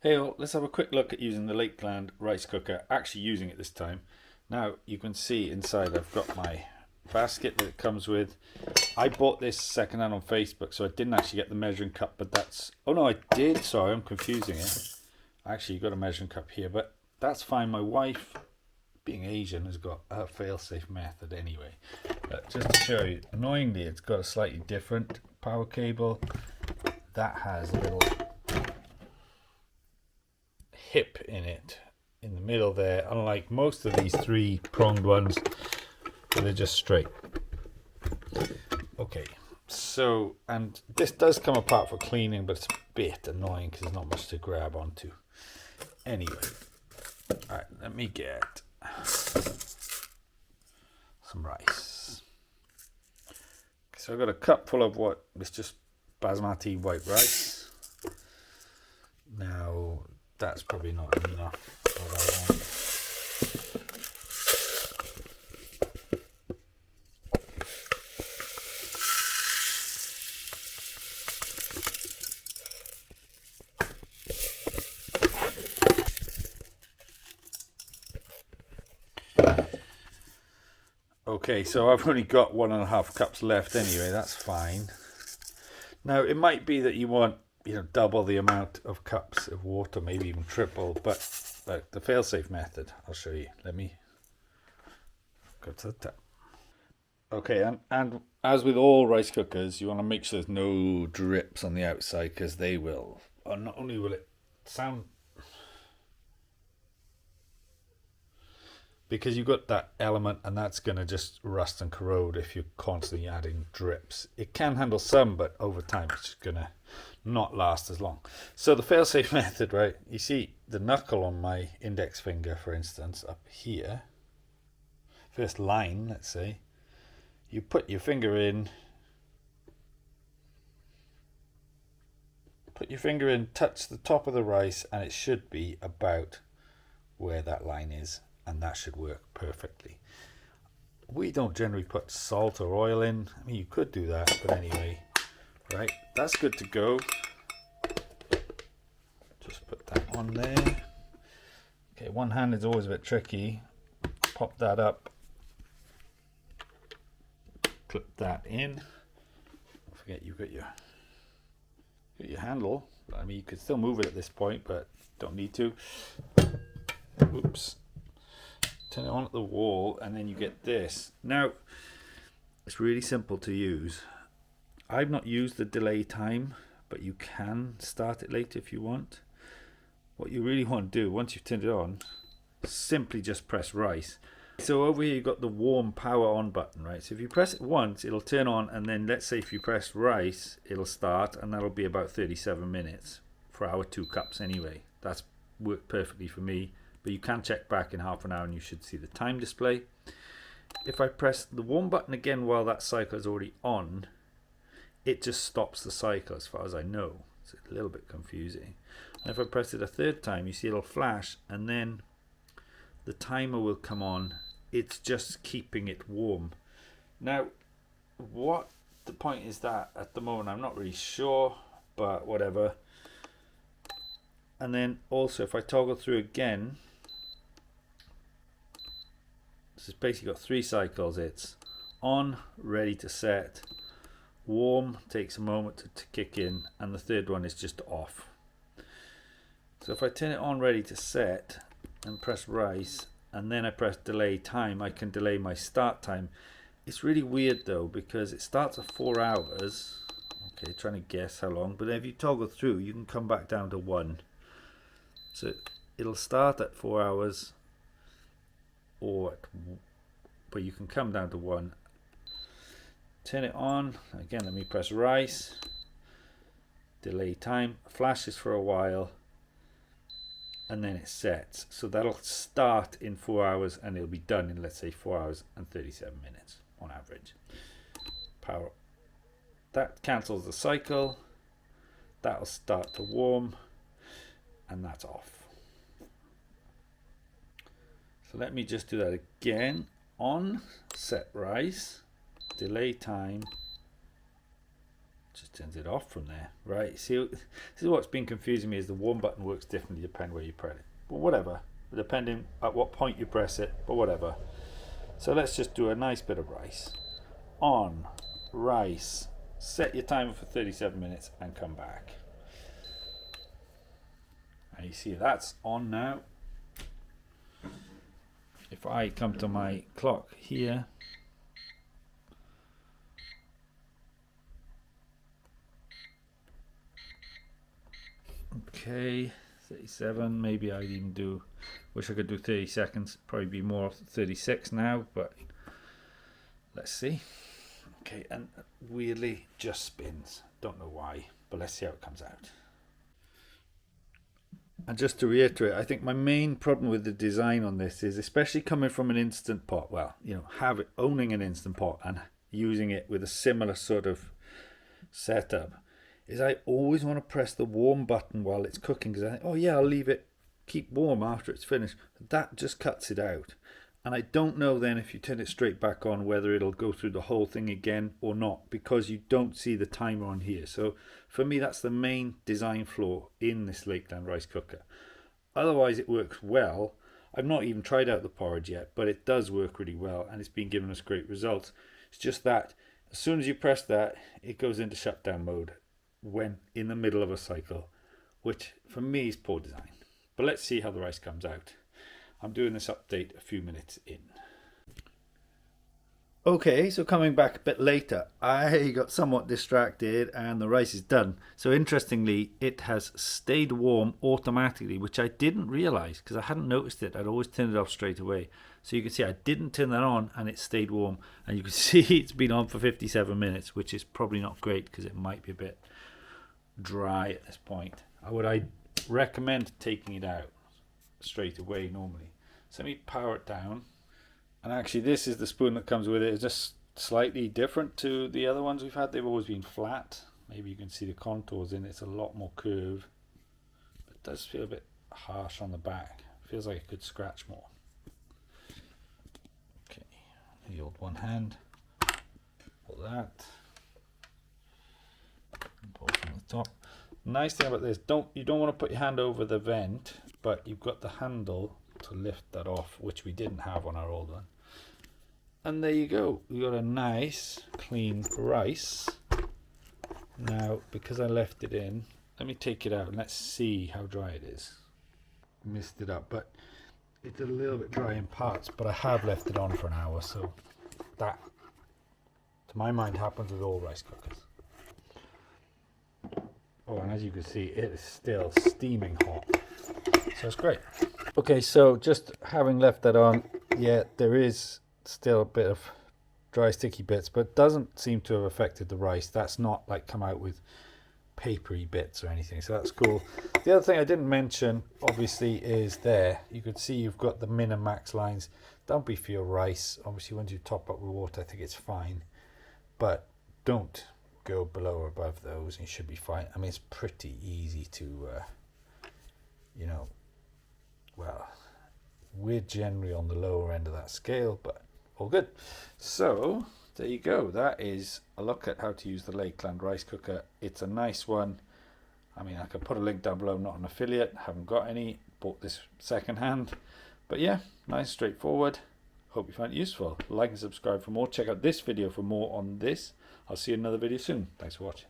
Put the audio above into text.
Hey all, let's have a quick look at using the Lakeland rice cooker, actually using it this time. Now you can see inside I've got my basket that it comes with. I bought this secondhand on Facebook, so I didn't actually get the measuring cup, but that's, oh no I did, sorry I'm confusing it. Actually you got a measuring cup here, but that's fine. My wife, being Asian, has got a fail-safe method anyway. But just to show you, annoyingly it's got a slightly different power cable. That has a little hip in it in the middle there, unlike most of these three-pronged ones where they're just straight. Okay, so, and this does come apart for cleaning, but it's a bit annoying because there's not much to grab onto. Anyway, alright, let me get some rice. So I've got a cup full of what is just basmati white rice. Now that's probably not enough for what I want. Okay, so I've only got 1.5 cups left anyway, that's fine. Now it might be that you want, double the amount of cups of water, maybe even triple, but like the fail-safe method, I'll show you. Let me go to the tap. Okay, and as with all rice cookers, you want to make sure there's no drips on the outside, because they will, or not only will it sound, because you've got that element and that's going to just rust and corrode if you're constantly adding drips. It can handle some, but over time it's just going to not last as long. So the fail-safe method, right? You see the knuckle on my index finger, for instance, up here. First line, let's say. You put your finger in. Put your finger in, touch the top of the rice, and it should be about where that line is. And that should work perfectly. We don't generally put salt or oil in. I mean, you could do that, but anyway, right? That's good to go. Just put that on there. Okay, one hand is always a bit tricky. Pop that up. Clip that in. Don't forget you've got your handle. I mean, you could still move it at this point, but don't need to. Oops. Turn it on at the wall, and then you get this. Now, it's really simple to use. I've not used the delay time, but you can start it later if you want. What you really want to do, once you've turned it on, simply just press rice. So over here you've got the warm power on button, right? So if you press it once, it'll turn on, and then let's say if you press rice, it'll start, and that'll be about 37 minutes for our 2 cups anyway. That's worked perfectly for me. But you can check back in half an hour and you should see the time display. If I press the warm button again while that cycle is already on, it just stops the cycle as far as I know. It's a little bit confusing. And if I press it a third time, you see it'll flash, and then the timer will come on. It's just keeping it warm. Now, what the point is that at the moment, I'm not really sure, but whatever. And then also if I toggle through again, this has basically got 3 cycles. It's on, ready to set, warm, takes a moment to kick in, and the third one is just off. So if I turn it on, ready to set, and press rice, and then I press delay time, I can delay my start time. It's really weird though, because it starts at 4 hours. Okay, trying to guess how long, but then if you toggle through, you can come back down to 1. So it'll start at 4 hours, but you can come down to 1. Turn it on again. Let me press rice. Delay time, flashes for a while, and then it sets. So that'll start in 4 hours, and it'll be done in, let's say, 4 hours and 37 minutes on average. Power. That cancels the cycle. That'll start to warm, and that's off. So let me just do that again. On, set rice, delay time, just turns it off from there, right? See, this is what's been confusing me, is the warm button works differently depending where you press it. But whatever, depending at what point you press it, but whatever. So let's just do a nice bit of rice. On, rice. Set your timer for 37 minutes and come back. And you see that's on now. If I come to my clock here, okay, 37, maybe I'd even do, wish I could do 30 seconds, probably be more 36 now, but let's see. Okay, and weirdly just spins, don't know why, but let's see how it comes out. And just to reiterate, I think my main problem with the design on this is, especially coming from an Instant Pot, well, you know, owning an Instant Pot and using it with a similar sort of setup, is I always want to press the warm button while it's cooking, because I think, oh yeah, I'll leave it keep warm after it's finished. That just cuts it out. And I don't know then if you turn it straight back on whether it'll go through the whole thing again or not, because you don't see the timer on here. So for me, that's the main design flaw in this Lakeland rice cooker. Otherwise it works well. I've not even tried out the porridge yet, but it does work really well and it's been giving us great results. It's just that as soon as you press that, it goes into shutdown mode when in the middle of a cycle, which for me is poor design. But let's see how the rice comes out. I'm doing this update a few minutes in. Okay, so coming back a bit later, I got somewhat distracted and the rice is done. So interestingly, it has stayed warm automatically, which I didn't realize because I hadn't noticed it. I'd always turned it off straight away. So you can see I didn't turn that on and it stayed warm. And you can see it's been on for 57 minutes, which is probably not great because it might be a bit dry at this point. I recommend taking it out straight away normally. So let me power it down. And actually this is the spoon that comes with it. It's just slightly different to the other ones we've had. They've always been flat. Maybe you can see the contours in it. It's a lot more curved. But it does feel a bit harsh on the back. It feels like it could scratch more. Okay, the old one hand. Pull that. Pull from the top. Nice thing about this, you don't want to put your hand over the vent, but you've got the handle to lift that off, which we didn't have on our old one. And there you go, we got a nice clean rice. Now because I left it in, let me take it out and let's see how dry it is. Missed it up, but it's a little bit dry in parts, but I have left it on for an hour, so that to my mind happens with all rice cookers. Oh, and as you can see, it is still steaming hot, so it's great. Okay, so just having left that on, yeah, there is still a bit of dry sticky bits, but it doesn't seem to have affected the rice. That's not like come out with papery bits or anything, so that's cool. The other thing I didn't mention obviously is there you could see you've got the min and max lines. Don't be for your rice, obviously once you top up with water I think it's fine, but don't go below or above those and you should be fine. I mean, it's pretty easy to you know, well, we're generally on the lower end of that scale, but all good. So there you go, that is a look at how to use the Lakeland rice cooker. It's a nice one. I mean, I could put a link down below. I'm not an affiliate, haven't got any, bought this second hand, but yeah, nice, straightforward. Hope you find it useful. Like and subscribe for more. Check out this video for more on this. I'll see you in another video soon. Thanks for watching.